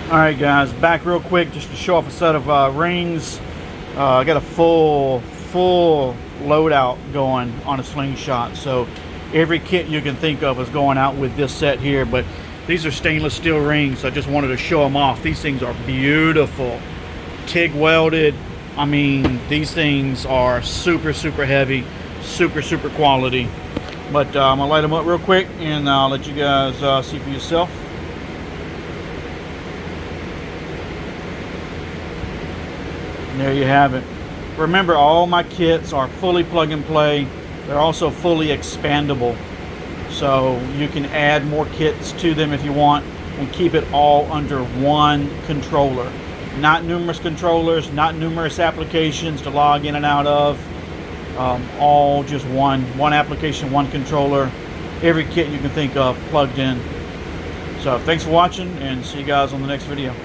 Alright guys, back real quick just to show off a set of rings. I got a full loadout going on a slingshot, so every kit you can think of is going out with this set here. But these are stainless steel rings, so I just wanted to show them off. These things are beautiful, TIG welded. I mean, these things are super heavy, super quality. But I'm gonna light them up real quick and I'll let you guys see for yourself. There you have it. Remember, all my kits are fully plug and play. They're also fully expandable, so you can add more kits to them if you want and keep it all under one controller. Not numerous controllers, not numerous applications to log in and out of. All just one application, one controller. Every kit you can think of plugged in. So thanks for watching, and see you guys on the next video.